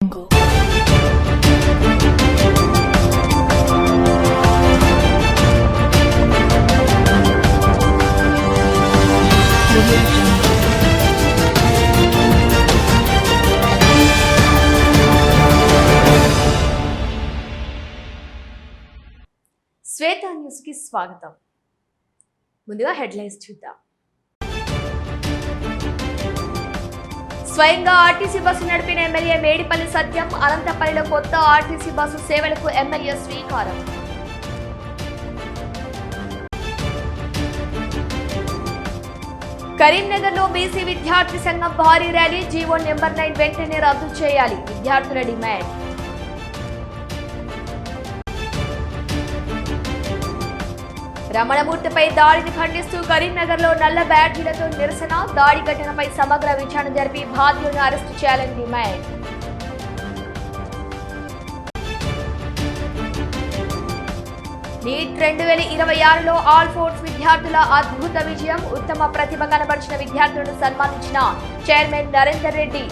శ్వేత news కి స్వాగతం. ముందుగా హెడ్లైన్స్ చూద్దాం. స్వయంగా ఆర్టీసీ బస్సు నడిపిన ఎమ్మెల్యే మేడిపల్లి సత్యం. అనంతపల్లిలో కొత్త ఆర్టీసీ బస్సు సేవలకు ఎమ్మెల్యే శ్రీకారం. కరీంనగర్లో బీసీ విద్యార్థి సంఘం భారీ ర్యాలీ. జీవో నెంబర్ 9 వెంటనే రద్దు చేయాలి విద్యార్థుల డిమాండ్. రమణమూర్తిపై దాడిని ఖండిస్తూ కరీంనగర్లో నల్ల బ్యాడ్జీలతో నిరసన. దాడి ఘటనపై సమగ్ర విచారణ జరిపి బాధ్యులను అరెస్టు చేయాలని డిమాండ్. నీట్ 2026లో ఆల్ ఫోర్స్ విద్యార్థుల అద్భుత విజయం. ఉత్తమ ప్రతిభ కనబరిచిన విద్యార్థులను సన్మానించిన చైర్మన్ నరేందర్ రెడ్డి.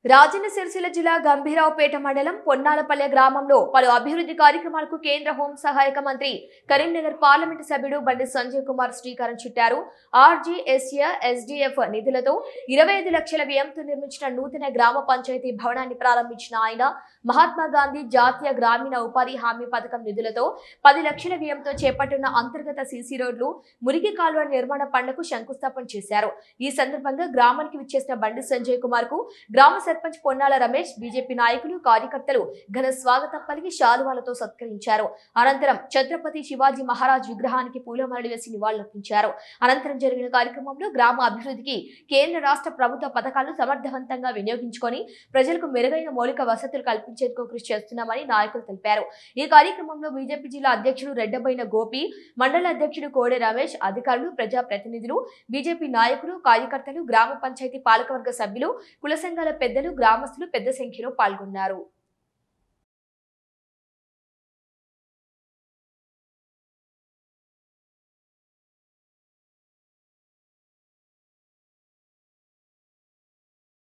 రాజన్న సిరిసిల్ల జిల్లా గంభీరావుపేట మండలం పొన్నాలపల్లె గ్రామంలో పలు అభివృద్ధి కార్యక్రమాలకు కేంద్ర హోం సహాయక మంత్రి కరీంనగర్ పార్లమెంటు సభ్యుడు బండి సంజయ్ కుమార్ శ్రీకారం చుట్టారు. ఆర్జీఎస్ఏ ఎస్డీఎఫ్ నిధులతో 25 లక్షల వ్యయంతో నిర్మించిన నూతన గ్రామ పంచాయతీ భవనాన్ని ప్రారంభించిన ఆయన మహాత్మా గాంధీ జాతీయ గ్రామీణ ఉపాధి హామీ పథకం నిధులతో 10 లక్షల వ్యయంతో చేపట్టిన అంతర్గత సీసీ రోడ్లు, మురికి కాలువ నిర్మాణ పనులకు శంకుస్థాపన చేశారు. ఈ సందర్భంగా గ్రామానికి విచ్చేసిన బండి సంజయ్ కుమార్ కు గ్రామ సర్పంచ్ పొన్నాల రమేష్, బీజేపీ నాయకులు, కార్యకర్తలు ఘన స్వాగతం పలికి శాలువాలతో సత్కరించారు. అనంతరం ఛత్రపతి శివాజీ మహారాజ్ విగ్రహానికి పూలమాలలు వేసి నివాళులర్పించారు. అనంతరం జరిగిన కార్యక్రమంలో గ్రామ అభివృద్ధికి కేంద్ర రాష్ట్ర ప్రభుత్వ పథకాలను సమర్థవంతంగా వినియోగించుకొని ప్రజలకు మెరుగైన మౌలిక వసతులు కల్పించేందుకు కృషి చేస్తున్నామని నాయకులు తెలిపారు. ఈ కార్యక్రమంలో బీజేపీ జిల్లా అధ్యక్షుడు రెడ్డబైన గోపి, మండల అధ్యక్షుడు కోడే రమేష్, అధికారులు, ప్రజాప్రతినిధులు, బీజేపీ నాయకులు, కార్యకర్తలు, గ్రామ పంచాయతీ పాలకవర్గ సభ్యులు, కుల సంఘాల పెద్దలు, గ్రామస్తులు పెద్ద సంఖ్యలో పాల్గొన్నారు.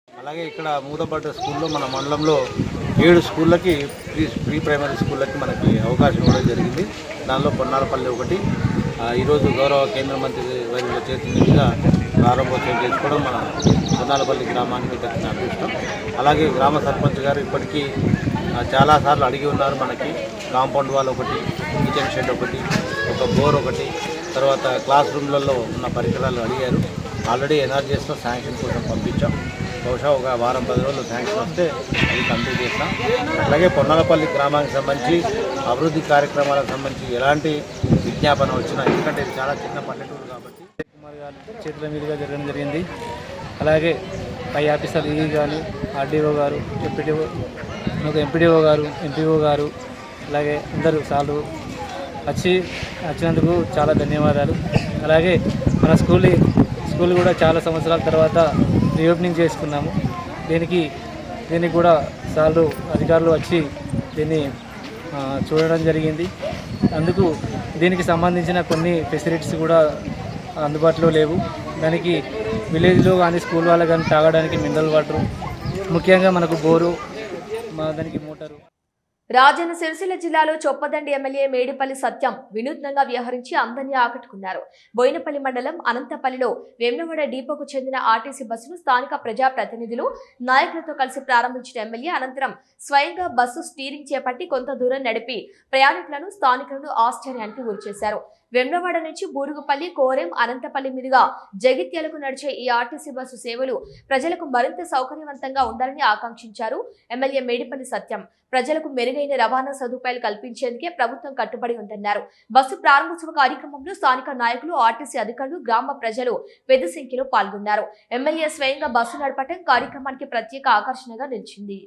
అలాగే ఇక్కడ మూతపడ్డ స్కూల్లో మన మండలంలో 7 స్కూళ్ళకి ప్రీ ప్రైమరీ స్కూళ్ళకి మనకి అవకాశం ఇవ్వడం జరిగింది. దానిలో పొన్నాలపల్లి ఒకటి. ఈరోజు గౌరవ కేంద్ర మంత్రి వారి చేతి మీదుగా ప్రారంభోత్సవం చేసుకోవడం మన పొన్నాలపల్లి గ్రామానికి దక్కిన అదృష్టం. అలాగే గ్రామ సర్పంచ్ గారు ఇప్పటికీ చాలాసార్లు అడిగి ఉన్నారు. మనకి కాంపౌండ్ వాల్ ఒకటి, కిచెన్ షెడ్ ఒకటి, ఒక బోర్ ఒకటి, తర్వాత క్లాస్ రూమ్లలో ఉన్న పరికరాలు అడిగారు. ఆల్రెడీ ఎన్ఆర్జీఎస్లో శాంక్షన్ కోసం పంపించాం. బహుశా ఒక వారం 10 రోజులు శాంక్షన్ వస్తే అది కంప్లీట్ చేస్తాం. అలాగే పొన్నాలపల్లి గ్రామానికి సంబంధించి అభివృద్ధి కార్యక్రమాలకు సంబంధించి ఎలాంటి విజ్ఞాపన వచ్చినా, ఎందుకంటే ఇది చాలా చిన్న పల్లెటూరు కాబట్టి కుమార్ గారి చేతుల మీదుగా జరగడం జరిగింది. అలాగే పై ఆఫీసర్ ఈ కానీ ఆర్డీఓ గారు, ఎంపీడీఓ గారు, ఎంపీఓ గారు, అలాగే అందరూ సార్లు వచ్చినందుకు చాలా ధన్యవాదాలు. అలాగే మన స్కూల్ కూడా చాలా సంవత్సరాల తర్వాత రీఓపెనింగ్ చేసుకున్నాము. దీనికి కూడా సార్లు అధికారులు వచ్చి దీన్ని చూడడం జరిగింది. అందుకు దీనికి సంబంధించిన కొన్ని ఫెసిలిటీస్ కూడా అందుబాటులో లేవు. దానికి విలేజ్లో కానీ స్కూల్ వాళ్ళ కానీ తాగడానికి మినరల్ వాటర్, ముఖ్యంగా మనకు బోరు, దానికి మోటారు. రాజన్న సిరిసిల్ల జిల్లాలో చొప్పదండి ఎమ్మెల్యే మేడిపల్లి సత్యం వినూత్నంగా వ్యవహరించి అందరినీ ఆకట్టుకున్నారు. బోయినపల్లి మండలం అనంతపల్లిలో వేములవాడ డిపోకు చెందిన ఆర్టీసీ బస్సును స్థానిక ప్రజాప్రతినిధులు, నాయకులతో కలిసి ప్రారంభించిన ఎమ్మెల్యే అనంతరం స్వయంగా బస్సు స్టీరింగ్ చేపట్టి కొంత దూరం నడిపి ప్రయాణికులను, స్థానికులను ఆశ్చర్యానికి గురిచేశారు. వేములవాడ నుంచి బూరుగుపల్లి, కోరెం, అనంతపల్లి మీదుగా జగిత్యాలకు నడిచే ఈ ఆర్టీసీ బస్సు సేవలు ప్రజలకు మరింత సౌకర్యవంతంగా ఉండాలని ఆకాంక్షించారు ఎమ్మెల్యే మేడిపల్లి సత్యం. ప్రజలకు మెరుగైన రవాణా సదుపాయాలు కల్పించేందుకే ప్రభుత్వం కట్టుబడి ఉందన్నారు. బస్సు ప్రారంభోత్సవ కార్యక్రమంలో స్థానిక నాయకులు, ఆర్టీసీ అధికారులు, గ్రామ ప్రజలు పెద్ద సంఖ్యలో పాల్గొన్నారు. ఎమ్మెల్యే స్వయంగా బస్సు నడపడం కార్యక్రమానికి ప్రత్యేక ఆకర్షణగా నిలిచింది.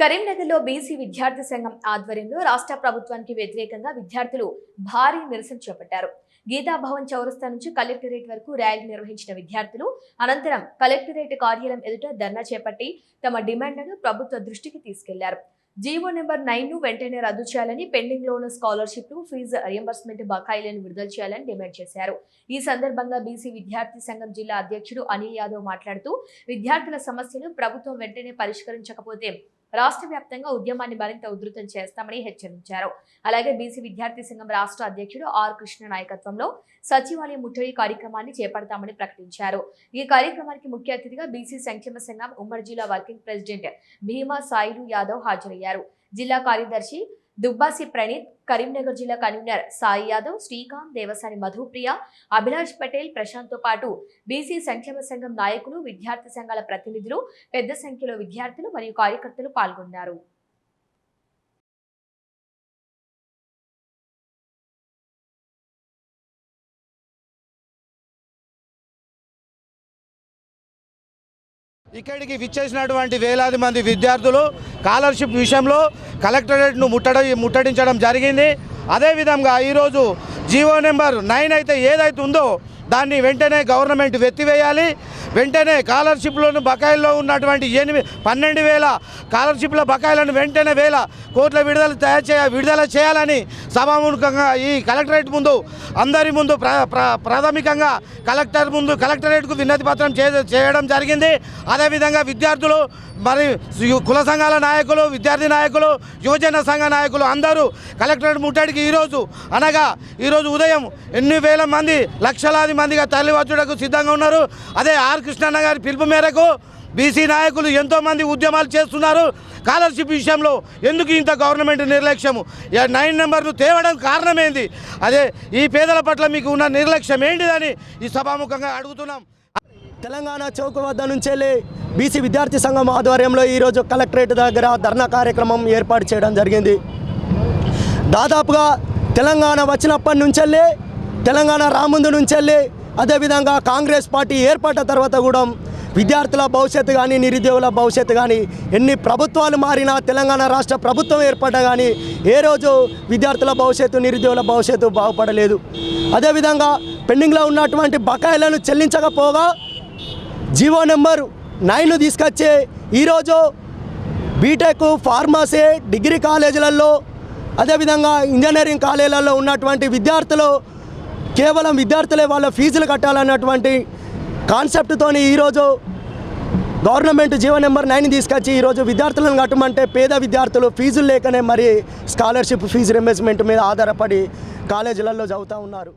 కరీంనగర్లో బీసీ విద్యార్థి సంఘం ఆధ్వర్యంలో రాష్ట్ర ప్రభుత్వానికి వ్యతిరేకంగా విద్యార్థులు భారీ నిరసన చేపట్టారు. గీతాభవన్ చౌరస్తా నుంచి కలెక్టరేట్ వరకు ర్యాలీ నిర్వహించిన విద్యార్థులు అనంతరం కలెక్టరేట్ కార్యాలయం ఎదుట ధర్నా చేపట్టి తమ డిమాండ్లను ప్రభుత్వ దృష్టికి తీసుకెళ్లారు. జీవో నెంబర్ 9ను వెంటనే రద్దు చేయాలని, పెండింగ్ లో ఉన్న స్కాలర్షిప్ ఫీజు రియంబర్స్మెంట్ బకాయిలను విడుదల చేయాలని డిమాండ్ చేశారు. ఈ సందర్భంగా బీసీ విద్యార్థి సంఘం జిల్లా అధ్యక్షుడు అనిల్ యాదవ్ మాట్లాడుతూ, విద్యార్థుల సమస్యలు ప్రభుత్వం వెంటనే పరిష్కరించకపోతే రాష్ట్ర వ్యాప్తంగా ఉద్యమాన్ని మరింత ఉధృతం చేస్తామని హెచ్చరించారు. అలాగే బీసీ విద్యార్థి సంఘం రాష్ట్ర అధ్యక్షుడు ఆర్ కృష్ణ నాయకత్వంలో సచివాలయం ముట్టడి కార్యక్రమాన్ని చేపడతామని ప్రకటించారు. ఈ కార్యక్రమానికి ముఖ్య అతిథిగా బీసీ సంక్షేమ సంఘం ఉమ్మడి జిల్లా వర్కింగ్ ప్రెసిడెంట్ భీమా సాయిలు యాదవ్ హాజరయ్యారు. జిల్లా కార్యదర్శి దుబ్బాసి ప్రణీత్, కరీంనగర్ జిల్లా కన్వీనర్ సాయి యాదవ్, శ్రీకాంత్, దేవసాని మధుప్రియ, అభిలాష్ పటేల్, ప్రశాంత్ తో పాటు బీసీ సంక్షేమ సంఘం నాయకులు, విద్యార్థి సంఘాల ప్రతినిధులు, పెద్ద సంఖ్యలో విద్యార్థులు మరియు కార్యకర్తలు పాల్గొన్నారు. ఇక్కడికి విచ్చేసినటువంటి వేలాది మంది విద్యార్థులు స్కాలర్షిప్ విషయంలో కలెక్టరేట్ను ముట్టడించడం జరిగింది. అదేవిధంగా ఈరోజు జీవో నెంబర్ 9 అయితే ఏదైతే ఉందో దాన్ని వెంటనే గవర్నమెంట్ వెత్తివేయాలి. వెంటనే స్కాలర్షిప్లను బకాయిల్లో ఉన్నటువంటి 12,000 స్కాలర్షిప్ల బకాయిలను వెంటనే 1,000 కోట్ల విడుదల చేయాలని సభాముఖంగా ఈ కలెక్టరేట్ ముందు అందరి ముందు ప్రాథమికంగా కలెక్టరేట్కు వినతి పత్రం చేయడం జరిగింది. అదేవిధంగా విద్యార్థులు మరి కుల సంఘాల నాయకులు, విద్యార్థి నాయకులు, యువజన సంఘ నాయకులు అందరూ కలెక్టరేట్ ముట్టడికి ఈరోజు ఉదయం ఎన్ని వేల మంది, లక్షలాది మందిగా తరలివచ్చుటకు సిద్ధంగా ఉన్నారు. అదే ఆర్ కృష్ణన్న గారి పిలుపు మేరకు బీసీ నాయకులు ఎంతోమంది ఉద్యమాలు చేస్తున్నారు. స్కాలర్షిప్ విషయంలో ఎందుకు ఇంత గవర్నమెంట్ నిర్లక్ష్యము? 9 నెంబర్ను తేవడం కారణమేంది? అదే ఈ పేదల పట్ల మీకు ఉన్న నిర్లక్ష్యం ఏంటిదని ఈ సభాముఖంగా అడుగుతున్నాం. తెలంగాణ చౌక్ వద్ద నుంచి బీసీ విద్యార్థి సంఘం ఆధ్వర్యంలో ఈరోజు కలెక్టరేట్ దగ్గర ధర్నా కార్యక్రమం ఏర్పాటు చేయడం జరిగింది. దాదాపుగా తెలంగాణ వచ్చినప్పటి నుంచి, తెలంగాణ రాముందు నుంచి, అదేవిధంగా కాంగ్రెస్ పార్టీ ఏర్పడిన తర్వాత కూడా విద్యార్థుల భవిష్యత్తు కానీ, నిరుద్యోగుల భవిష్యత్తు కానీ, ఎన్ని ప్రభుత్వాలు మారినా, తెలంగాణ రాష్ట్ర ప్రభుత్వం ఏర్పడ్డా కానీ ఏ రోజు విద్యార్థుల భవిష్యత్తు, నిరుద్యోగుల భవిష్యత్తు బాగుపడలేదు. అదేవిధంగా పెండింగ్లో ఉన్నటువంటి బకాయిలను చెల్లించకపోగా జీవో నెంబర్ 9 తీసుకొచ్చి ఈరోజు బీటెక్, ఫార్మసీ, డిగ్రీ కాలేజీలలో, అదేవిధంగా ఇంజనీరింగ్ కాలేజీలలో ఉన్నటువంటి విద్యార్థులు కేవలం విద్యార్థులే వాళ్ళ ఫీజులు కట్టాలన్నటువంటి కాన్సెప్ట్తో ఈరోజు గవర్నమెంట్ జీవో నెంబర్ 9 తీసుకొచ్చి ఈరోజు విద్యార్థులను కట్టమంటే పేద విద్యార్థులు ఫీజులు లేకనే మరి స్కాలర్షిప్ ఫీజు రింబర్స్మెంట్ మీద ఆధారపడి కాలేజీలలో చదువుతూ ఉన్నారు.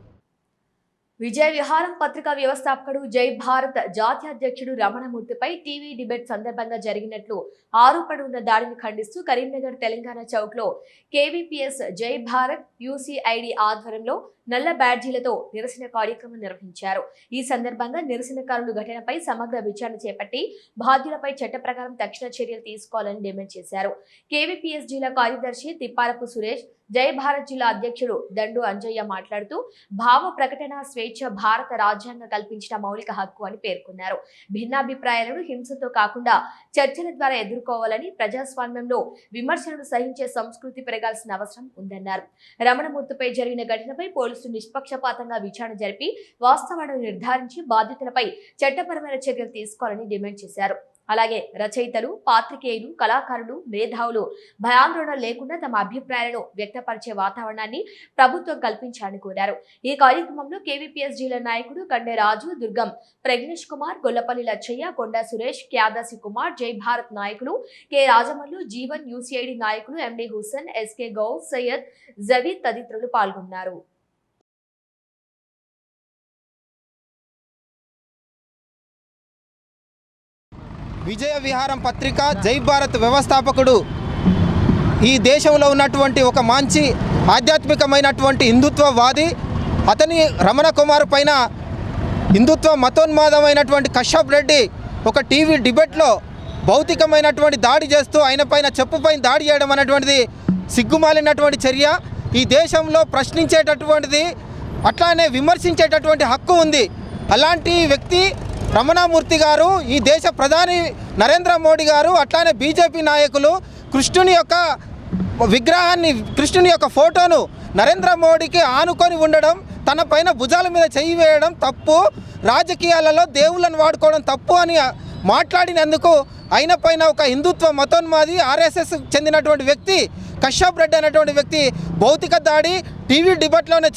విజయ విహారం పత్రికా వ్యవస్థాపకుడు జై భారత్ జాతీయ అధ్యక్షుడు రమణమూర్తిపై టీవీ డిబేట్ సందర్భంగా జరిగినట్లు ఆరోపణ ఉన్న దాడిని ఖండిస్తూ కరీంనగర్ తెలంగాణ చౌక్ లో కేవీపీఎస్ జై భారత్ యూసీఐడి ఆధ్వర్యంలో నల్ల బ్యాడ్జీలతో నిరసన కార్యక్రమం నిర్వహించారు. ఈ సందర్భంగా నిరసనకారులు ఘటనపై సమగ్ర విచారణ చేపట్టి బాధ్యులపై చట్ట ప్రకారం తక్షణ చర్యలు తీసుకోవాలని డిమాండ్ చేశారు. కేవీపీఎస్ జిల్లా కార్యదర్శి తిప్పారపు సురేష్, జై భారత్ జిల్లా అధ్యక్షుడు దండు అంజయ్య మాట్లాడుతూ భావ ప్రకటన స్వేచ్ఛ భారత రాజ్యాంగం కల్పించిన మౌలిక హక్కు అని పేర్కొన్నారు. భిన్నాభిప్రాయాలను హింసతో కాకుండా చర్చల ద్వారా ఎదుర్కోవాలని, ప్రజాస్వామ్యంలో విమర్శలను సహించే సంస్కృతి పెరగాల్సిన అవసరం ఉందన్నారు. రమణమూర్తిపై జరిగిన ఘటనపై పోలీసులు నిష్పక్షపాతంగా విచారణ జరిపి వాస్తవాలను నిర్ధారించి బాధితులపై చట్టపరమైన చర్యలు తీసుకోవాలని డిమాండ్ చేశారు. అలాగే రచయితలు, పాత్రికేయులు, కళాకారులు, మేధావులు భయాందోళన లేకుండా తమ అభిప్రాయాలను వ్యక్తపరిచే వాతావరణాన్ని ప్రభుత్వం కల్పించాలని కోరారు. ఈ కార్యక్రమంలో కేవీపీఎస్ జిల్లా నాయకుడు కండే రాజు, దుర్గం ప్రజ్ఞేష్ కుమార్, గొల్లపల్లి లచ్చయ్య, కొండా సురేష్, క్యాదాసి కుమార్, జై భారత్ నాయకులు కె రాజమల్లు, జీవన్ యూసీఐడి నాయకులు ఎండి హుస్సేన్, ఎస్కే గౌడ్, సయ్యద్, జవీద్ తదితరులు పాల్గొన్నారు. విజయ విహారం పత్రిక జై భారత్ వ్యవస్థాపకుడు ఈ దేశంలో ఉన్నటువంటి ఒక మంచి ఆధ్యాత్మికమైనటువంటి హిందుత్వవాది, అతని రమణ కుమార్ పైన హిందుత్వ మతోన్మాదమైనటువంటి కశ్యప్ రెడ్డి ఒక టీవీ డిబేట్లో భౌతికమైనటువంటి దాడి చేస్తూ ఆయన పైన చెప్పుపైన దాడి చేయడం అనేటువంటిది సిగ్గుమాలినటువంటి చర్య. ఈ దేశంలో ప్రశ్నించేటటువంటిది, అట్లానే విమర్శించేటటువంటి హక్కు ఉంది. అలాంటి వ్యక్తి రమణమూర్తి గారు, ఈ దేశ ప్రధాని నరేంద్ర మోడీ గారు, అట్లానే బీజేపీ నాయకులు కృష్ణుని యొక్క విగ్రహాన్ని, కృష్ణుని యొక్క ఫోటోను నరేంద్ర మోడీకి ఆనుకొని ఉండడం, తన పైన భుజాల మీద చెయ్యి వేయడం తప్పు. రాజకీయాలలో దేవుళ్ళను వాడుకోవడం తప్పు అని మాట్లాడినందుకు అయిన పైన ఒక హిందుత్వ మతోన్మాది ఆర్ఎస్ఎస్ చెందినటువంటి వ్యక్తి కశ్యప్ రెడ్డి అనేటువంటి వ్యక్తి భౌతిక దాడి టీవీ డిబేట్లోనే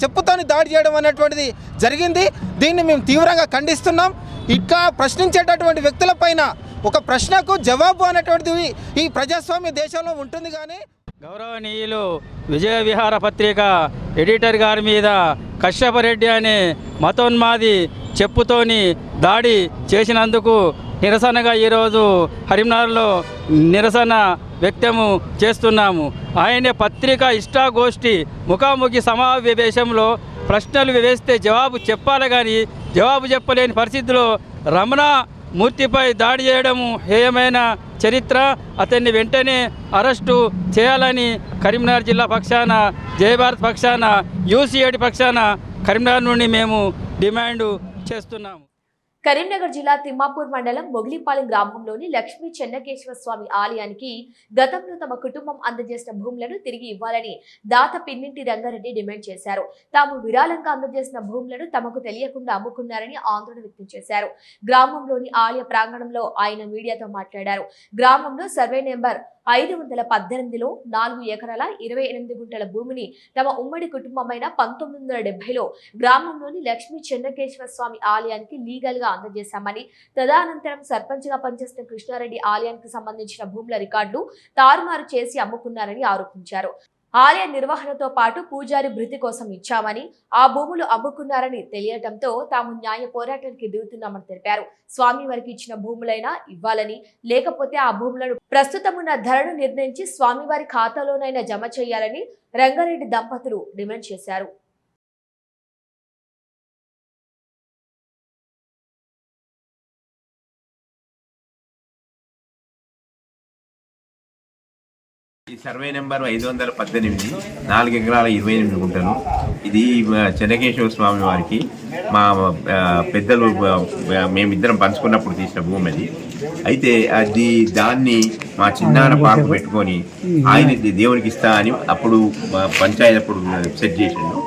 చెప్పుతోని దాడి చేయడం అనేటువంటిది జరిగింది. దీన్ని మేము తీవ్రంగా ఖండిస్తున్నాం. ఇట్లా ప్రశ్నించేటటువంటి వ్యక్తులపైన ఒక ప్రశ్నకు జవాబు అనేటువంటిది ఈ ప్రజాస్వామ్య దేశంలో ఉంటుంది. కానీ గౌరవనీయులు విజయ విహార పత్రిక ఎడిటర్ గారి మీద కశ్యప రెడ్డి అనే మతోన్మాది చెప్పుతోని దాడి చేసినందుకు నిరసనగా ఈరోజు కరీంనగర్లో నిరసన వ్యక్తము చేస్తున్నాము. ఆయనే పత్రిక ఇష్టాగోష్ఠి ముఖాముఖి సమావేశంలో ప్రశ్నలు వేస్తే జవాబు చెప్పాలి, కానీ జవాబు చెప్పలేని పరిస్థితిలో రమణ మూర్తిపై దాడి చేయడము హేయమైన చరిత్ర. అతన్ని వెంటనే అరెస్టు చేయాలని కరీంనగర్ జిల్లా పక్షాన, జయభారత్ పక్షాన, యూసీఐడి పక్షాన కరీంనగర్ నుండి మేము డిమాండ్ చేస్తున్నాము. కరీంనగర్ జిల్లా తిమ్మాపూర్ మండలం మొగిలిపాలెం గ్రామంలోని లక్ష్మీ చెన్నకేశ్వర స్వామి ఆలయానికి గతంలో తమ కుటుంబం అందజేసిన భూములను తిరిగి ఇవ్వాలని దాత పిన్నింటి రంగారెడ్డి డిమాండ్ చేశారు. తాము విరాళంగా అందజేసిన భూములను తమకు తెలియకుండా అమ్ముకున్నారని ఆందోళన వ్యక్తం చేశారు. గ్రామంలోని ఆలయ ప్రాంగణంలో ఆయన మీడియాతో మాట్లాడారు. గ్రామంలో సర్వే నెంబర్ 518లో 4 ఎకరాల 28 గుంటల భూమిని తమ ఉమ్మడి కుటుంబమైన 1970లో గ్రామంలోని లక్ష్మీ చెన్నకేశ్వర స్వామి ఆలయానికి లీగల్ గా అందజేశామని, తదనంతరం సర్పంచ్ గా పనిచేస్తున్న కృష్ణారెడ్డి ఆలయానికి సంబంధించిన భూముల రికార్డులు తారుమారు చేసి అమ్ముకున్నారని ఆరోపించారు. ఆలయ నిర్వహణతో పాటు పూజారి భృతి కోసం ఇచ్చామని, ఆ భూములు అమ్ముకున్నారని తెలియటంతో తాము న్యాయ పోరాటానికి దిగుతున్నామని తెలిపారు. స్వామివారికి ఇచ్చిన భూములైనా ఇవ్వాలని, లేకపోతే ఆ భూములను ప్రస్తుతమున్న ధరను నిర్ణయించి స్వామివారి ఖాతాలోనైనా జమ చేయాలని రంగారెడ్డి దంపతులు డిమాండ్ చేశారు. ఈ సర్వే నెంబర్ 518 4 ఎకరాల 28 గుంటలు. ఇది చెన్నకేశ్వర స్వామి వారికి మా పెద్దలు మేమిద్దరం పంచుకున్నప్పుడు తీసిన భూమి అది. అయితే దాన్ని మా చిన్నాన్న పార్కు పెట్టుకొని ఆయన దేవునికి ఇస్తా అని అప్పుడు పంచాయతీ అప్పుడు సెట్ చేసిండు.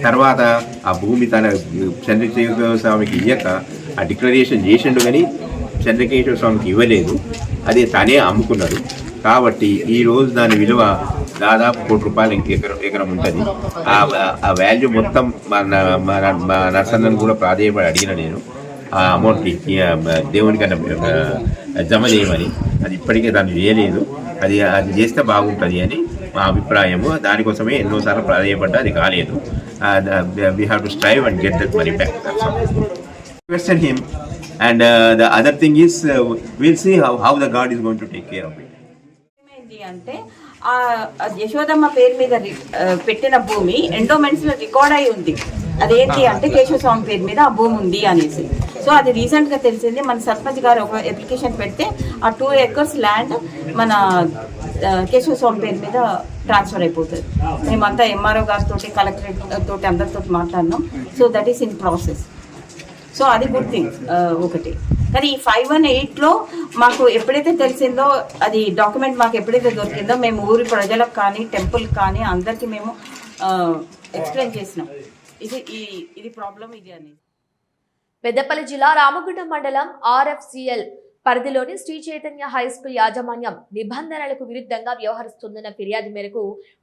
తర్వాత ఆ భూమి తన చంద్రకేశ్వర స్వామికి ఇయ్యక ఆ డిక్లరేషన్ చేసిండు, కానీ చంద్రకేశ్వర స్వామికి ఇవ్వలేదు. అదే తనే అమ్ముకున్నాడు. కాబట్టి ఈరోజు దాని విలువ దాదాపు ₹1 కోటి ఎకరం ఉంటుంది. ఆ వాల్యూ మొత్తం మా నర్సన్నను కూడా ప్రాధాన్యపడి అడిగిన నేను ఆ అమౌంట్ని దేవునికన్నా జమ చేయమని. అది ఇప్పటికే దాన్ని చేయలేదు. అది చేస్తే బాగుంటుంది అని మా అభిప్రాయము. దానికోసమే ఎన్నోసార్లు ప్రాధాన్యపడ్డా అది కాలేదు. We have to strive and get that money back. Question him and the other thing is will see how the god is going to take care of it. అంటే ఆ యశోదమ్మ పేరు మీద పెట్టిన భూమి ఎండోమెంట్స్ లో రికార్డ్ అయి ఉంది. అదేంటి అంటే కేశవ స్వామి పేరు మీద ఆ భూమి ఉంది అనేసి. సో అది రీసెంట్ గా తెలిసింది. మన సర్పంచ్ గారు ఒక అప్లికేషన్ పెడితే ఆ 2 acres ల్యాండ్ మన కేశవ స్వామి పేరు మీద ట్రాన్స్ఫర్ అయిపోతుంది. మేమంతా ఎంఆర్ఓ గారితో, కలెక్టరేట్ తోటి అందరితో మాట్లాడినాం. So that is in process. So అది గుడ్ థింగ్ ఒకటి. కానీ ఈ 518లో మాకు ఎప్పుడైతే తెలిసిందో, అది డాక్యుమెంట్ మాకు ఎప్పుడైతే దొరికిందో, మేము ఊరి ప్రజలకు కానీ టెంపుల్ కానీ అందరికీ మేము ఎక్స్ప్లెయిన్ చేసినాం ఇది ప్రాబ్లం ఇది అని. పెద్దపల్లి జిల్లా రామగుండం మండలం RFCL పరిధిలోని శ్రీ చైతన్య హై స్కూల్ యాజమాన్యం నిబంధనలకు విరుద్ధంగా వ్యవహరిస్తుందన్న ఫిర్యాదు మేరకు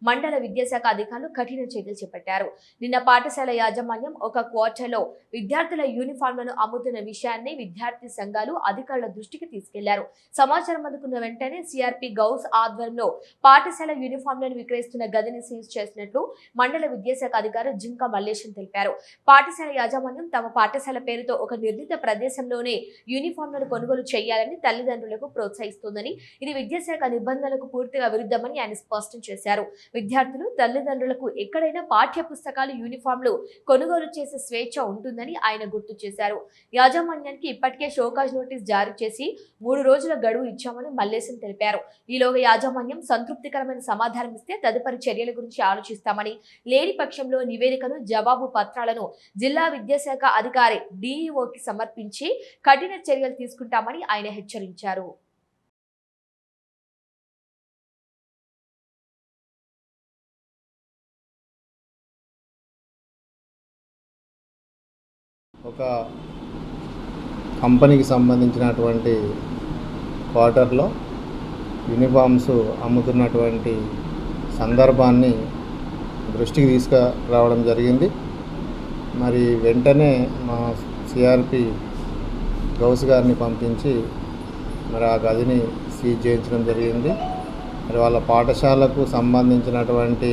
మండల విద్యాశాఖ అధికారులు కఠిన చర్యలు చేపట్టారు. నిన్న పాఠశాల యాజమాన్యం ఒక క్వార్టర్లో విద్యార్థుల యూనిఫామ్లను అమ్ముతున్న విషయాన్ని విద్యార్థి సంఘాలు అధికారుల దృష్టికి తీసుకెళ్లారు. సమాచారం అందుకున్న వెంటనే CRP గౌస్ ఆధ్వర్యంలో పాఠశాల యూనిఫామ్లను విక్రయిస్తున్న గదిని సీజ్ చేసినట్లు మండల విద్యాశాఖ అధికారి జింక మల్లేశం తెలిపారు. పాఠశాల యాజమాన్యం తమ పాఠశాల పేరుతో ఒక నిర్ణీత ప్రదేశంలోనే యూనిఫామ్లను కొనుగోలు చేయాలని తల్లిదండ్రులకు ప్రోత్సహిస్తోందని, ఇది విద్యాశాఖ నిబంధనలకు పూర్తిగా విరుద్ధమని ఆయన స్పష్టం చేశారు. విద్యార్థులు తల్లిదండ్రులకు ఎక్కడైనా పాఠ్య పుస్తకాలు, యూనిఫామ్లు కొనుగోలు చేసే స్వేచ్ఛ ఉంటుందని ఆయన గుర్తు చేశారు. యాజమాన్యానికి ఇప్పటికే షోకాజ్ నోటీస్ జారీ చేసి 3 రోజుల గడువు ఇచ్చామని మల్లేశం తెలిపారు. ఈలోగా యాజమాన్యం సంతృప్తికరమైన సమాధానం ఇస్తే తదుపరి చర్యల గురించి ఆలోచిస్తామని, లేని పక్షంలో నివేదికను, జవాబు పత్రాలను జిల్లా విద్యాశాఖ అధికారి DEOకి సమర్పించి కఠిన చర్యలు తీసుకుంటామని ఆయన హెచ్చరించారు. ఒక కంపెనీకి సంబంధించినటువంటి క్వార్టర్లో యూనిఫామ్స్ అమ్ముతున్నటువంటి సందర్భాన్ని దృష్టికి తీసుకురావడం జరిగింది. మరి వెంటనే మా సిఆర్పి గౌస్ గారిని పంపించి మరి ఆ గదిని సీజ్ చేయించడం జరిగింది. మరి వాళ్ళ పాఠశాలకు సంబంధించినటువంటి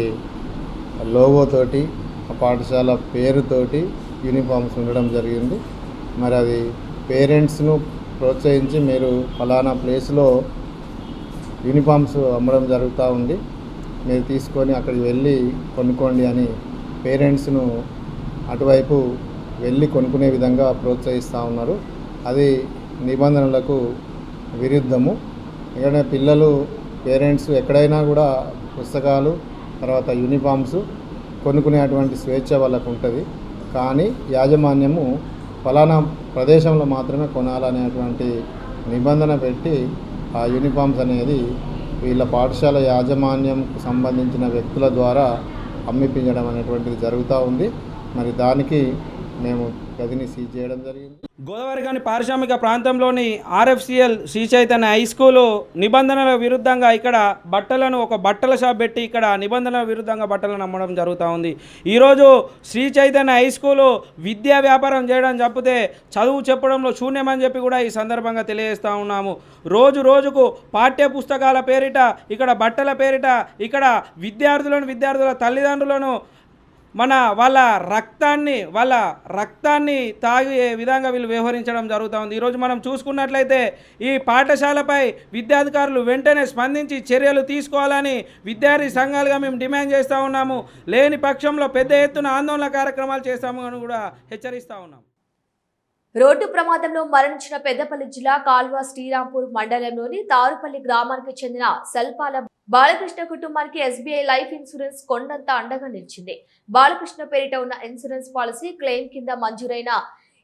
లోగోతోటి ఆ పాఠశాల పేరుతోటి యూనిఫామ్స్ ఉండడం జరిగింది. మరి అది పేరెంట్స్ను ప్రోత్సహించి మీరు ఫలానా ప్లేస్లో యూనిఫామ్స్ అమ్మడం జరుగుతూ ఉంది, మీరు తీసుకొని అక్కడికి వెళ్ళి కొనుక్కోండి అని పేరెంట్స్ను అటువైపు వెళ్ళి కొనుక్కునే విధంగా ప్రోత్సహిస్తూ ఉన్నారు. అది నిబంధనలకు విరుద్ధము. ఎందుకంటే పిల్లలు పేరెంట్స్ ఎక్కడైనా కూడా పుస్తకాలు తర్వాత యూనిఫామ్స్ కొనుక్కునేటువంటి స్వేచ్ఛ వాళ్ళకు ఉంటుంది. కానీ యాజమాన్యము ఫలానా ప్రదేశంలో మాత్రమే కొనాలనేటువంటి నిబంధన పెట్టి ఆ యూనిఫామ్స్ అనేది వీళ్ళ పాఠశాల యాజమాన్యంకు సంబంధించిన వ్యక్తుల ద్వారా అమ్మిపించడం అనేటువంటిది జరుగుతూ ఉంది. మరి దానికి మేము గదిని సీజ్ చేయడం జరిగింది. గోదావరిఖని పారిశ్రామిక ప్రాంతంలోని RFCL Sri Chaitanya high school నిబంధనల విరుద్ధంగా ఇక్కడ ఒక బట్టల షాప్ పెట్టి ఇక్కడ నిబంధనల విరుద్ధంగా బట్టలను అమ్మడం జరుగుతూ ఉంది. ఈరోజు శ్రీ చైతన్య హై స్కూలు విద్యా వ్యాపారం చేయడం తప్పితే చదువు చెప్పడంలో శూన్యమని చెప్పి కూడా ఈ సందర్భంగా తెలియజేస్తూ ఉన్నాము. రోజుకు పాఠ్య పుస్తకాల పేరిట ఇక్కడ బట్టల పేరిట ఇక్కడ విద్యార్థుల తల్లిదండ్రులను వాళ్ళ రక్తాన్ని తాగే విధంగా వీళ్ళు వ్యవహరించడం జరుగుతూ ఉంది. ఈరోజు మనం చూసుకున్నట్లయితే ఈ పాఠశాలపై విద్యాధికారులు వెంటనే స్పందించి చర్యలు తీసుకోవాలని విద్యార్థి సంఘాలుగా మేము డిమాండ్ చేస్తూ ఉన్నాము. లేని పక్షంలో పెద్ద ఎత్తున ఆందోళన కార్యక్రమాలు చేస్తామని కూడా హెచ్చరిస్తూ ఉన్నాము. రోడ్డు ప్రమాదంలో మరణించిన పెద్దపల్లి జిల్లా కాల్వ శ్రీరాంపూర్ మండలంలోని తారుపల్లి గ్రామానికి చెందిన సల్పాల బాలకృష్ణ కుటుంబానికి ఎస్బీఐ లైఫ్ ఇన్సూరెన్స్ కొండంత అండగా నిలిచింది. బాలకృష్ణ పేరిట ఉన్న ఇన్సూరెన్స్ పాలసీ క్లెయిమ్ కింద మంజూరైన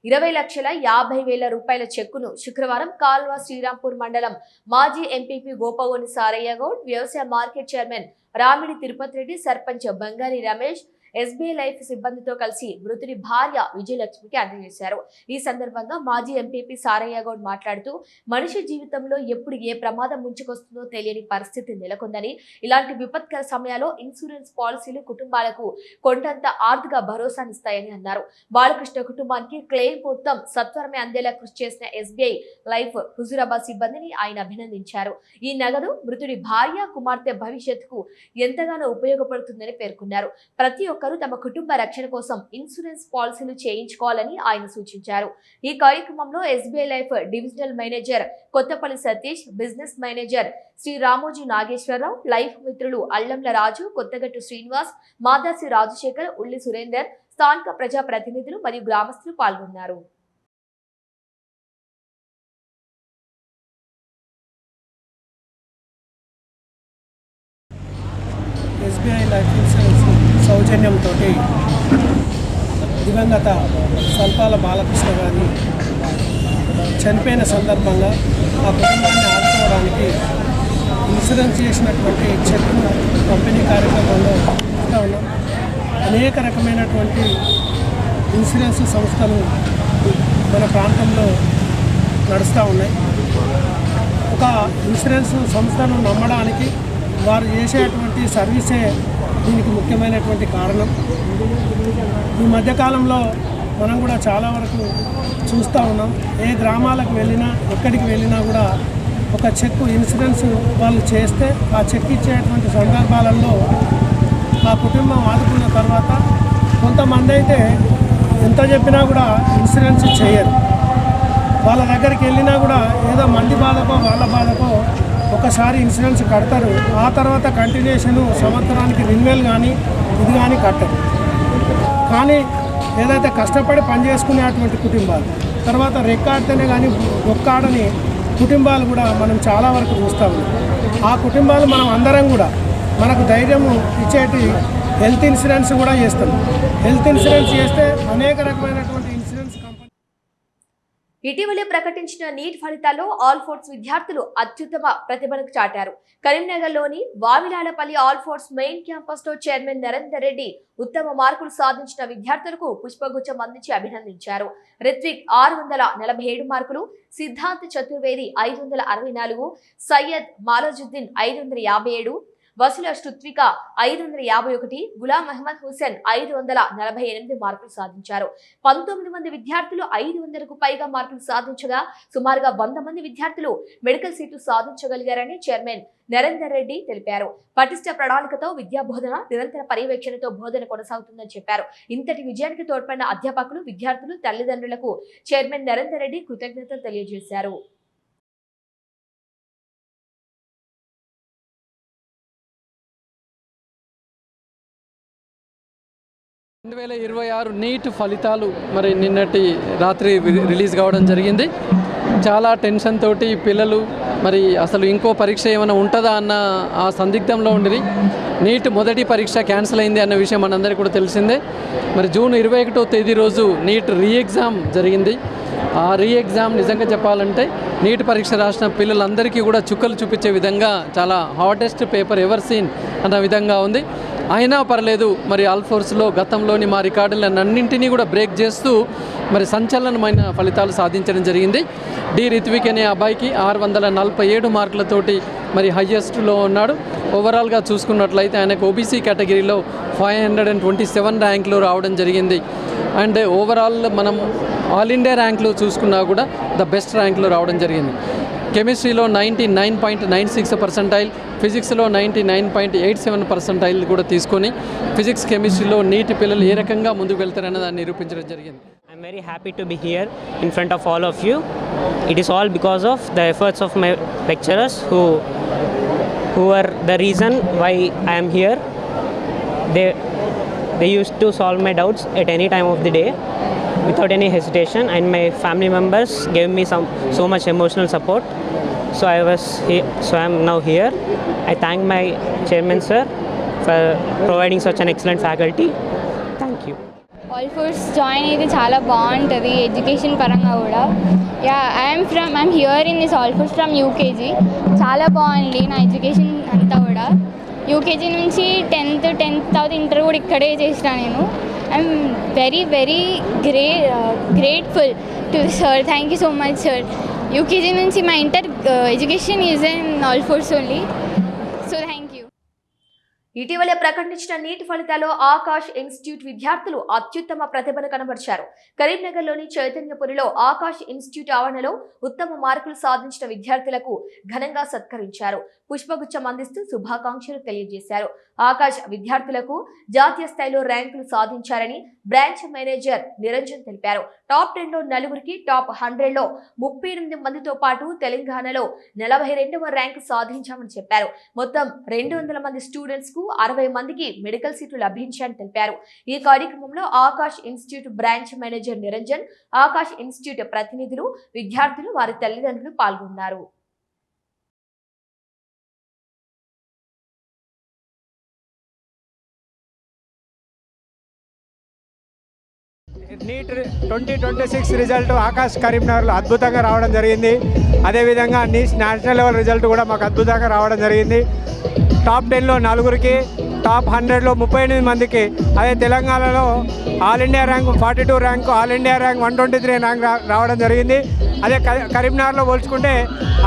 20,50,000 రూపాయల చెక్కును శుక్రవారం కాల్వ శ్రీరాంపూర్ మండలం మాజీ ఎంపీపీ గోపగోని సారయ్య గౌడ్, వ్యవసాయ మార్కెట్ చైర్మన్ రామిడి తిరుపతి రెడ్డి, సర్పంచ్ బంగారి రమేష్ ఎస్బీఐ లైఫ్ సిబ్బందితో కలిసి మృతుడి భార్య విజయలక్ష్మికి అందజేశారు. ఈ సందర్భంగా మాజీ ఎంపీపీ సారయ్య గౌడ్ మాట్లాడుతూ మనిషి జీవితంలో ఎప్పుడు ఏ ప్రమాదం ముంచుకొస్తుందో తెలియని పరిస్థితి నెలకొందని, ఇలాంటి విపత్కర సమయాల్లో ఇన్సూరెన్స్ పాలసీలు కుటుంబాలకు కొండంత ఆర్థిక భరోసానిస్తాయని అన్నారు. బాలకృష్ణ కుటుంబానికి క్లెయిమ్ మొత్తం సత్వరమే అందేలా కృషి చేసిన ఎస్బీఐ లైఫ్ హుజూరాబాద్ సిబ్బందిని ఆయన అభినందించారు. ఈ నగదు మృతుడి భార్య కుమార్తె భవిష్యత్తుకు ఎంతగానో ఉపయోగపడుతుందని పేర్కొన్నారు. ప్రతి ఒక్కరూ తమ కుటుంబ రక్షణ కోసం ఇన్సూరెన్స్ పాలసీలు చేయించుకోవాలని ఆయన సూచించారు. ఈ కార్యక్రమంలో SBI life divisional manager Kothapalli Satish, business manager Sri Ramoji Nageswara Rao, life మిత్రులు అల్లంల రాజు, కొత్తగట్టు శ్రీనివాస్, మాదాసి రాజశేఖర్, ఉల్లి సురేందర్, స్థానిక ప్రజా ప్రతినిధులు మరియు గ్రామస్తులు పాల్గొన్నారు. ఎస్బీఐ లైఫ్ ఇన్సూరెన్స్ సౌజన్యంతో దివంగత సల్పాల బాలకృష్ణ గారి చనిపోయిన సందర్భంగా ఆ కుటుంబాన్ని ఆదుకోవడానికి ఇన్సూరెన్స్ చేసినటువంటి చెక్ను పంపిణీ కార్యక్రమంలో చూస్తూ ఉన్నాం. అనేక రకమైనటువంటి ఇన్సూరెన్స్ సంస్థలు మన ప్రాంతంలో నడుస్తూ ఉన్నాయి. ఒక ఇన్సూరెన్స్ సంస్థను నమ్మడానికి వారు చేసేటువంటి సర్వీసే దీనికి ముఖ్యమైనటువంటి కారణం. ఈ మధ్యకాలంలో మనం కూడా చాలా వరకు చూస్తూ ఉన్నాం. ఏ గ్రామాలకు వెళ్ళినా ఎక్కడికి వెళ్ళినా కూడా ఒక చెక్కు ఇన్సూరెన్స్ వాళ్ళు చేస్తే ఆ చెక్ ఇచ్చేటువంటి సందర్భాలలో ఆ కుటుంబం ఆదుకున్న తర్వాత కొంతమంది అయితే ఎంత చెప్పినా కూడా ఇన్సూరెన్స్ చేయరు. వాళ్ళ దగ్గరికి వెళ్ళినా కూడా ఏదో మంది బాధకో వాళ్ళ బాధకో ఒకసారి ఇన్సూరెన్స్ కడతారు. ఆ తర్వాత కంటిన్యూషన్ సంవత్సరానికి రెన్యువల్ కానీ ఇది కానీ కట్టరు. కానీ ఏదైతే కష్టపడి పనిచేసుకునేటువంటి కుటుంబాలు తర్వాత రెక్కాడితేనే కానీ ఒక్కాడని కుటుంబాలు కూడా మనం చాలా వరకు చూస్తాము. ఆ కుటుంబాలు మనం అందరం కూడా మనకు ధైర్యం ఇచ్చేటి హెల్త్ ఇన్సూరెన్స్ కూడా చేస్తాం. హెల్త్ ఇన్సూరెన్స్ చేస్తే అనేక రకమైనటువంటి ఇన్సూరెన్స్ కంపెనీ ఇటీవలే ప్రకటించిన నీట్ ఫలితాల్లో ఆల్ ఫోర్స్ విద్యార్థులు అత్యుత్తమ ప్రతిభను చాటారు. కరీంనగర్లోని Vavilalapalli Alphores main campus లో చైర్మన్ నరేందర్ రెడ్డి ఉత్తమ మార్కులు సాధించిన విద్యార్థులకు పుష్పగుచ్చం అందించి అభినందించారు. రిత్విక్ 647 మార్కులు, సిద్ధార్థ్ చతుర్వేది 564, సయ్యద్ మాలజుద్దీన్ 557, వసుల శృత్విక 551, గులాం అహ్మద్ హుసేన్ 548 మార్కులు సాధించారు. 19 మంది విద్యార్థులు 500కు పైగా మార్కులు సాధించగా సుమారుగా 100 మంది విద్యార్థులు మెడికల్ సీట్లు సాధించగలిగారని చైర్మన్ నరేందర్ రెడ్డి తెలిపారు. పటిష్ట ప్రణాళికతో విద్యా బోధన, నిరంతర పర్యవేక్షణతో బోధన కొనసాగుతుందని చెప్పారు. ఇంతటి విజయానికి తోడ్పడిన అధ్యాపకులు, విద్యార్థులు, తల్లిదండ్రులకు చైర్మన్ నరేందర్ రెడ్డి కృతజ్ఞతలు తెలియజేశారు. 2026 నీట్ ఫలితాలు మరి నిన్నటి రాత్రి రిలీజ్ కావడం జరిగింది. చాలా టెన్షన్ తోటి పిల్లలు మరి అసలు ఇంకో పరీక్ష ఏమైనా ఉంటుందా అన్న ఆ సందిగ్ధంలో ఉండి నీట్ మొదటి పరీక్ష క్యాన్సిల్ అయింది అన్న విషయం మనందరికీ కూడా తెలిసిందే. మరి జూన్ 21వ తేదీ రోజు నీట్ ఎగ్జామ్ జరిగింది. ఆ ఎగ్జామ్ నిజంగా చెప్పాలంటే నీట్ పరీక్ష రాసిన పిల్లలందరికీ కూడా చుక్కలు చూపించే విధంగా చాలా హార్డెస్ట్ పేపర్ ఎవర్ సీన్ అన్న విధంగా ఉంది. అయినా పర్లేదు మరి ఆల్ ఫోర్స్లో గతంలోని మా రికార్డులన్నింటినీ కూడా బ్రేక్ చేస్తూ మరి సంచలనమైన ఫలితాలు సాధించడం జరిగింది. రిత్విక్ అనే అబ్బాయికి 647 మార్కులతోటి మరి హయ్యెస్ట్లో ఉన్నాడు. ఓవరాల్గా చూసుకున్నట్లయితే ఆయనకు ఓబీసీ కేటగిరీలో 527 ర్యాంకులు రావడం జరిగింది. అండ్ ఓవరాల్ మనం ఆల్ ఇండియా ర్యాంకులు చూసుకున్నా కూడా ద బెస్ట్ ర్యాంకులు రావడం జరిగింది. కెమిస్ట్రీలో 99.96%, ఫిజిక్స్లో 99.87% కూడా తీసుకొని ఫిజిక్స్ కెమిస్ట్రీలో నీటి పిల్లలు ఏ రకంగా ముందుకు వెళ్తారన్న దాన్ని నిరూపించడం జరిగింది. I'm very happy to be here in front of all of you. It is all because of the efforts of my lecturers who are the reason why I am here. They used to solve my doubts at any time of the day without any hesitation, and my family members gave me so much emotional support. So I am now here. I thank my chairman sir for providing such an excellent faculty. Thank you. All force join అయితే చాలా బాగుంటుంది education పరంగా కూడా. I'm here in this all force from UKG. చాలా బాగుంది నా education అంతా కూడా. యూకేజీ నుంచి 10th తర్వాత ఇంటర్ కూడా ఇక్కడే చేసిన నేను. I'm very grateful to sir. Thank you so much sir. UKG నుంచి మా inter education is in all force only. So thank you. ఇటీవలే ప్రకటించిన నీట్ ఫలితాల్లో ఆకాష్ ఇన్స్టిట్యూట్ విద్యార్థులు అత్యుత్తమ ప్రతిభను కనబరిచారు. కరీంనగర్లోని చైతన్యపురిలో ఆకాష్ ఇన్స్టిట్యూట్ ఆవరణలో ఉత్తమ మార్కులు సాధించిన విద్యార్థులకు ఘనంగా సత్కరించారు. పుష్పగుచ్చం అందిస్తూ శుభాకాంక్షలు తెలియజేశారు. ఆకాష్ విద్యార్థులకు జాతీయ స్థాయిలో ర్యాంకులు సాధించారని బ్రాంచ్ మేనేజర్ నిరంజన్ తెలిపారు. టాప్ 10లో 4కి, టాప్ 100లో 38 మందితో పాటు తెలంగాణలో 42వ ర్యాంకు సాధించామని చెప్పారు. మొత్తం 200 మంది స్టూడెంట్స్ కు 60 మందికి మెడికల్ సీట్లు లభించాయని తెలిపారు. ఈ కార్యక్రమంలో Akash institute branch manager Niranjan, Akash institute ప్రతినిధులు, విద్యార్థులు, వారి తల్లిదండ్రులు పాల్గొన్నారు. నీట్ 2026 రిజల్ట్ ఆకాష్ కరీంనగర్లో అద్భుతంగా రావడం జరిగింది. అదేవిధంగా నేషనల్ లెవెల్ రిజల్ట్ కూడా మాకు అద్భుతంగా రావడం జరిగింది. టాప్ 10లో 4కి, టాప్ 100లో 38 మందికి, అదే తెలంగాణలో all India rank 42 rank, all India rank 123 rank రావడం జరిగింది. అదే కరీంనగర్లో పోల్చుకుంటే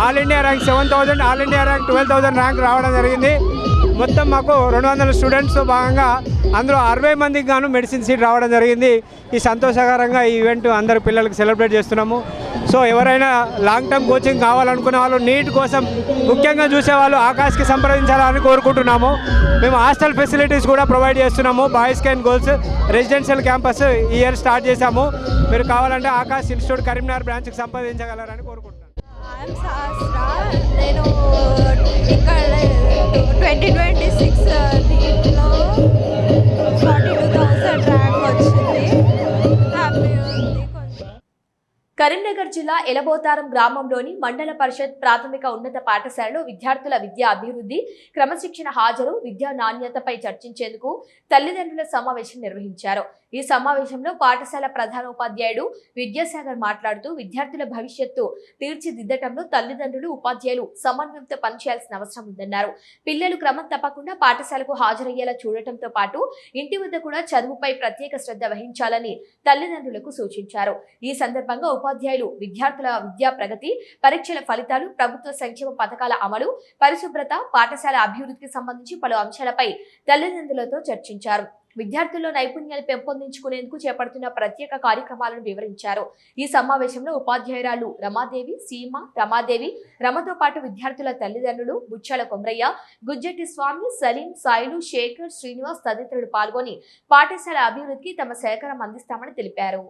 all India rank 7000, all India rank 12000 rank రావడం జరిగింది. మొత్తం మాకు 200 స్టూడెంట్స్తో భాగంగా అందులో 60 మందికి గాను మెడిసిన్ సీట్ రావడం జరిగింది. ఈ సంతోషకరంగా ఈ ఈవెంట్ అందరు పిల్లలకి సెలబ్రేట్ చేస్తున్నాము. సో ఎవరైనా లాంగ్ టర్మ్ కోచింగ్ కావాలనుకునే వాళ్ళు, నీట్ కోసం ముఖ్యంగా చూసేవాళ్ళు ఆకాష్కి సంప్రదించాలని కోరుకుంటున్నాము. మేము హాస్టల్ ఫెసిలిటీస్ కూడా ప్రొవైడ్ చేస్తున్నాము. Boys and girls residential campus ఈ ఇయర్ స్టార్ట్ చేశాము. మీరు కావాలంటే ఆకాష్ ఇన్స్టిట్యూట్ కరీంనగర్ బ్రాంచ్కి సంప్రదించగలరని కోరుకుంటున్నాను. నేను ఇక్కడ 2026 నీట్లో 42,000 ర్యాంక్ వచ్చింది. హ్యాపీ ఉంది. కరీంనగర్ జిల్లా ఎలబోతారం గ్రామంలోని మండల పరిషత్ ప్రాథమిక ఉన్నత పాఠశాలలో విద్యార్థుల విద్యా అభివృద్ధి, క్రమశిక్షణ హాజరు, విద్యా నాణ్యతపై చర్చించేందుకు తల్లిదండ్రుల సమావేశం నిర్వహించారు. ఈ సమావేశంలో పాఠశాల ప్రధానోపాధ్యాయుడు విద్యాసాగర్ మాట్లాడుతూ విద్యార్థుల భవిష్యత్తు తీర్చిదిద్దటంలో తల్లిదండ్రులు ఉపాధ్యాయులు సమన్వయంతో పనిచేయాల్సిన అవసరం ఉందన్నారు. పిల్లలు క్రమం తప్పకుండా పాఠశాలకు హాజరయ్యేలా చూడటంతో పాటు ఇంటి వద్ద కూడా చదువుపై ప్రత్యేక శ్రద్ధ వహించాలని తల్లిదండ్రులకు సూచించారు. ఈ సందర్భంగా ఉపాధ్యాయులు విద్యార్థుల విద్యా ప్రగతి, పరీక్షల ఫలితాలు, ప్రభుత్వ సంక్షేమ పథకాల అమలు, పరిశుభ్రత, పాఠశాల అభివృద్ధికి సంబంధించి పలు అంశాలపై తల్లిదండ్రులతో చర్చించారు. విద్యార్థుల్లో నైపుణ్యాలు పెంపొందించుకునేందుకు చేపడుతున్న ప్రత్యేక కార్యక్రమాలను వివరించారు. ఈ సమావేశంలో ఉపాధ్యాయురాలు రమాదేవి, సీమ, రమాదేవి, రమతో పాటు విద్యార్థుల తల్లిదండ్రులు బుచ్చాల కొమరయ్య, గుజ్జెట్టి స్వామి, సలీం, సాయిలు, శేఖర్, శ్రీనివాస్ తదితరులు పాల్గొని పాఠశాల అభివృద్ధికి తమ సహకారం అందిస్తామని తెలిపారు.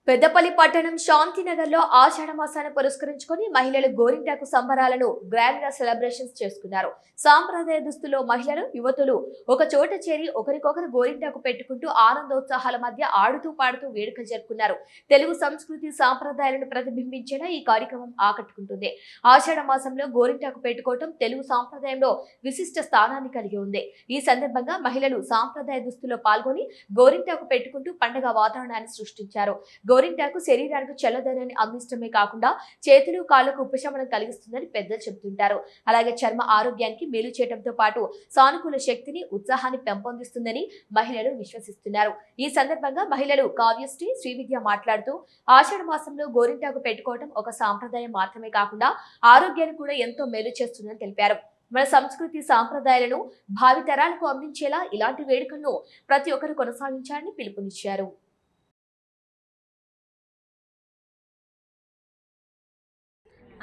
పెద్దపల్లి పట్టణం శాంతినగర్లో ఆషాఢ మాసాన్ని పురస్కరించుకొని మహిళలు గోరింటాకు సంబరాలను గ్రాండ్ గా సెలబ్రేషన్స్ చేసుకున్నారు. సాంప్రదాయ దుస్తుల్లో మహిళలు, యువతులు ఒక చోట చేరి ఒకరికొకరు గోరింటాకు పెట్టుకుంటూ ఆనందోత్సాహాల మధ్య ఆడుతూ పాడుతూ వేడుకలు జరుపుకున్నారు. తెలుగు సంస్కృతి సాంప్రదాయాలను ప్రతిబింబించేలా ఈ కార్యక్రమం ఆకట్టుకుంటుంది. ఆషాఢ మాసంలో గోరింటాకు పెట్టుకోవటం తెలుగు సాంప్రదాయంలో విశిష్ట స్థానాన్ని కలిగి ఉంది. ఈ సందర్భంగా మహిళలు సాంప్రదాయ దుస్తుల్లో పాల్గొని గోరింటాకు పెట్టుకుంటూ పండుగ వాతావరణాన్ని సృష్టించారు. గోరింటాకు శరీరానికి చల్లదనాన్ని అందించడమే కాకుండా చేతులు, కాళ్లకు ఉపశమనం కలిగిస్తుందని పెద్దలు చెబుతుంటారు. అలాగే చర్మ ఆరోగ్యానికి మేలు చేయడంతో పాటు సానుకూల శక్తిని, ఉత్సాహాన్ని పెంపొందిస్తుందని మహిళలు విశ్వసిస్తున్నారు. ఈ సందర్భంగా మహిళలు కావ్యశ్రీ, శ్రీవిద్య మాట్లాడుతూ ఆషాఢ మాసంలో గోరింటాకు పెట్టుకోవడం ఒక సాంప్రదాయం మాత్రమే కాకుండా ఆరోగ్యాన్ని కూడా ఎంతో మేలు చేస్తుందని తెలిపారు. మన సంస్కృతి సాంప్రదాయాలను భావితరాలకు అందించేలా ఇలాంటి వేడుకలను ప్రతి ఒక్కరు కొనసాగించాలని పిలుపునిచ్చారు.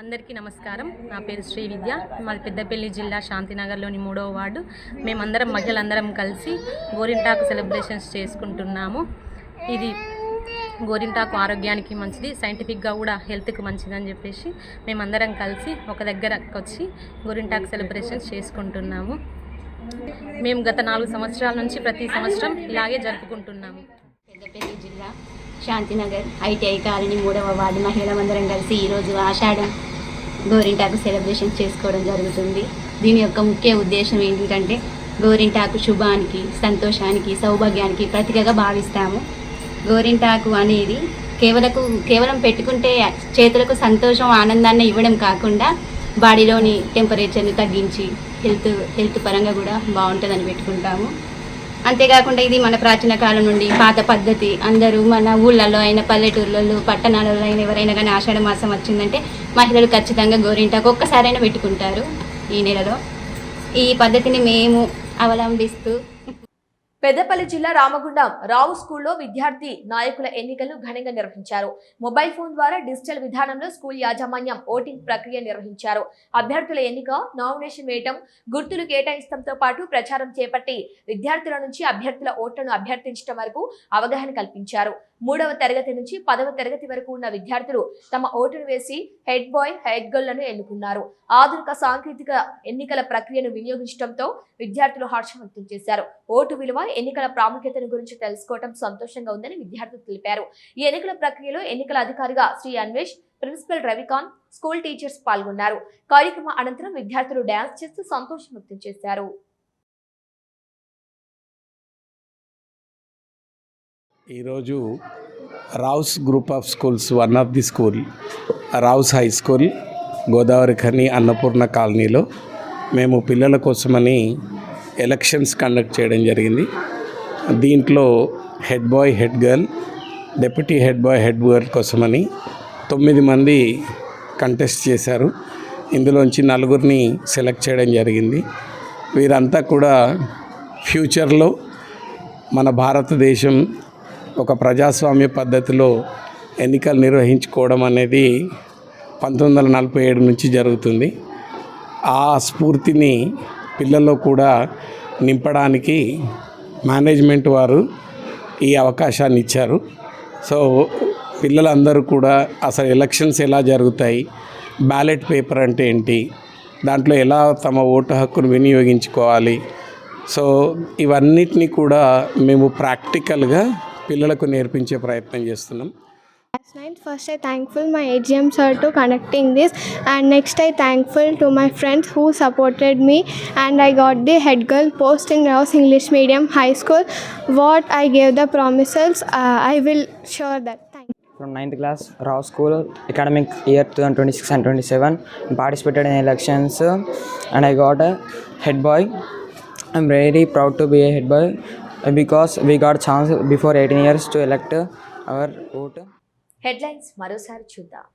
అందరికీ నమస్కారం. నా పేరు శ్రీవిద్య. మాది పెద్దపల్లి జిల్లా శాంతినగర్లోని 3వ వార్డు. మేమందరం మహిళలందరం కలిసి గోరింటాకు సెలబ్రేషన్స్ చేసుకుంటున్నాము. ఇది గోరింటాకు ఆరోగ్యానికి మంచిది, సైంటిఫిక్గా కూడా హెల్త్కి మంచిదని చెప్పేసి మేమందరం కలిసి ఒక దగ్గరకు వచ్చి గోరింటాకు సెలబ్రేషన్స్ చేసుకుంటున్నాము. మేము గత 4 సంవత్సరాల నుంచి ప్రతి సంవత్సరం ఇలాగే జరుపుకుంటున్నాము. పెద్దపల్లి జిల్లా శాంతినగర్ ఐటీఐ కాలనీ 3వ వార్డు మహిళలందరం కలిసి ఈరోజు ఆషాఢం గోరింటాకు సెలబ్రేషన్ చేసుకోవడం జరుగుతుంది. దీని యొక్క ముఖ్య ఉద్దేశం ఏంటంటే గోరింటాకు శుభానికి, సంతోషానికి, సౌభాగ్యానికి ప్రతీకగా భావిస్తాము. గోరింటాకు అనేది కేవలం పెట్టుకుంటే చేతులకు సంతోషం, ఆనందాన్ని ఇవ్వడం కాకుండా బాడీలోని టెంపరేచర్ని తగ్గించి హెల్త్ పరంగా కూడా బాగుంటుందని పెట్టుకుంటాము. అంతేకాకుండా ఇది మన ప్రాచీన కాలం నుండి పాత పద్ధతి. అందరూ మన ఊళ్ళల్లో అయినా, పల్లెటూర్లలో, పట్టణాలలో అయినా ఎవరైనా కానీ ఆషాఢ మాసం వచ్చిందంటే మహిళలు ఖచ్చితంగా గోరింటాకు ఒక్కసారైనా పెట్టుకుంటారు ఈ నెలలో. ఈ పద్ధతిని మేము అవలంబిస్తూ పెద్దపల్లి జిల్లా రామగుండం రావు స్కూల్లో విద్యార్థి నాయకుల ఎన్నికలను ఘనంగా నిర్వహించారు. మొబైల్ ఫోన్ ద్వారా డిజిటల్ విధానంలో స్కూల్ యాజమాన్యం ఓటింగ్ ప్రక్రియ నిర్వహించారు. అభ్యర్థుల ఎన్నిక, నామినేషన్ వేయటం, గుర్తులు కేటాయించడంతో పాటు ప్రచారం చేపట్టి విద్యార్థుల నుంచి అభ్యర్థుల ఓట్లను అభ్యర్థించడం వరకు అవగాహన కల్పించారు. 3వ తరగతి నుంచి 10వ తరగతి వరకు ఉన్న విద్యార్థులు తమ ఓటును వేసి హెడ్ బాయ్, హెడ్ గర్ల్లను ఎన్నుకున్నారు. ఆధునిక సాంకేతిక ఎన్నికల ప్రక్రియను వినియోగించడంతో విద్యార్థులు హర్షం వ్యక్తం చేశారు. ఓటు విలువ, ఎన్నికల ప్రాముఖ్యతను గురించి తెలుసుకోవడం సంతోషంగా ఉందని విద్యార్థులు తెలిపారు. ఈ ఎన్నికల ప్రక్రియలో ఎన్నికల అధికారిగా Shri Anvesh, principal Ravikanth, school teachers పాల్గొన్నారు. కార్యక్రమం అనంతరం విద్యార్థులు డ్యాన్స్ చేస్తూ సంతోషం వ్యక్తం చేశారు. ఈరోజు Rao's group of schools one of the school Rao's high school Godavarikhani Annapurna కాలనీలో మేము పిల్లల కోసమని ఎలక్షన్స్ కండక్ట్ చేయడం జరిగింది. దీంట్లో head boy, head girl, deputy head boy, head girl కోసమని 9 మంది కంటెస్ట్ చేశారు. ఇందులోంచి 4 సెలెక్ట్ చేయడం జరిగింది. వీరంతా కూడా ఫ్యూచర్లో మన భారతదేశం ఒక ప్రజాస్వామ్య పద్ధతిలో ఎన్నికలు నిర్వహించుకోవడం అనేది 1947 నుంచి జరుగుతుంది. ఆ స్ఫూర్తిని పిల్లల్లో కూడా నింపడానికి మేనేజ్మెంట్ వారు ఈ అవకాశాన్ని ఇచ్చారు. సో పిల్లలందరూ కూడా అసలు ఎలక్షన్స్ ఎలా జరుగుతాయి, బ్యాలెట్ పేపర్ అంటే ఏంటి, దాంట్లో ఎలా తమ ఓటు హక్కును వినియోగించుకోవాలి, సో ఇవన్నిటిని కూడా మేము ప్రాక్టికల్గా పిల్లలకు నేర్పించే ప్రయత్నం చేస్తున్నాం. Last night, first I thankful my AGM sir to conducting this, and next I thankful to my friends who supported me, and I got the head girl post in Rouse English Medium High School. What I gave the promises, I will sure that. Thank you. From 9th class, Rao School, academic year 2026 and 27, participated in elections and I got a head boy. I'm very proud to be a head boy because we got chance before 18 years to elect our vote. Headlines మరోసారి చూద్దాం.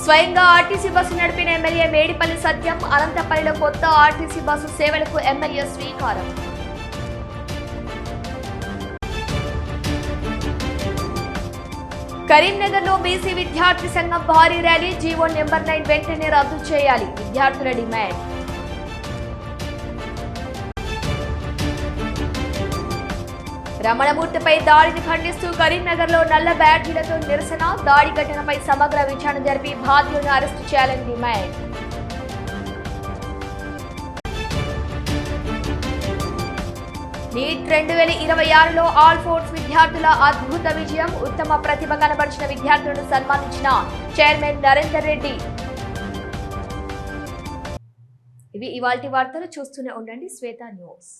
స్వయంగా RTC bus నడిపిన MLA Medipalli సత్యం, అనంతపల్లిలో కొత్త RTC bus సేవలకు MLA శ్రీకారం. కరీంనగర్లో BC విద్యార్థి సంఘం భారీ ర్యాలీ, జీవో నెంబర్ 9 వెంటనే రద్దు చేయాలి విద్యార్థుల డిమాండ్. రమణమూర్తిపై దాడిని ఖండిస్తూ కరీంనగర్లో నల్ల బ్యాడ్జీలతో నిరసన, దాడి ఘటనపై సమగ్ర విచారణ జరిపి బాధ్యులను అరెస్టు చేయాలని డిమాండ్. నీట్ 2026లో ఆల్ ఫోర్స్ విద్యార్థుల అద్భుత విజయం, ఉత్తమ ప్రతిభ కనబరిచిన విద్యార్థులను సన్మానించిన చైర్మన్ నరేందర్ రెడ్డి. ఇవి ఇవాల్టి వార్తలు. చూస్తూనే ఉండండి శ్వేత న్యూస్.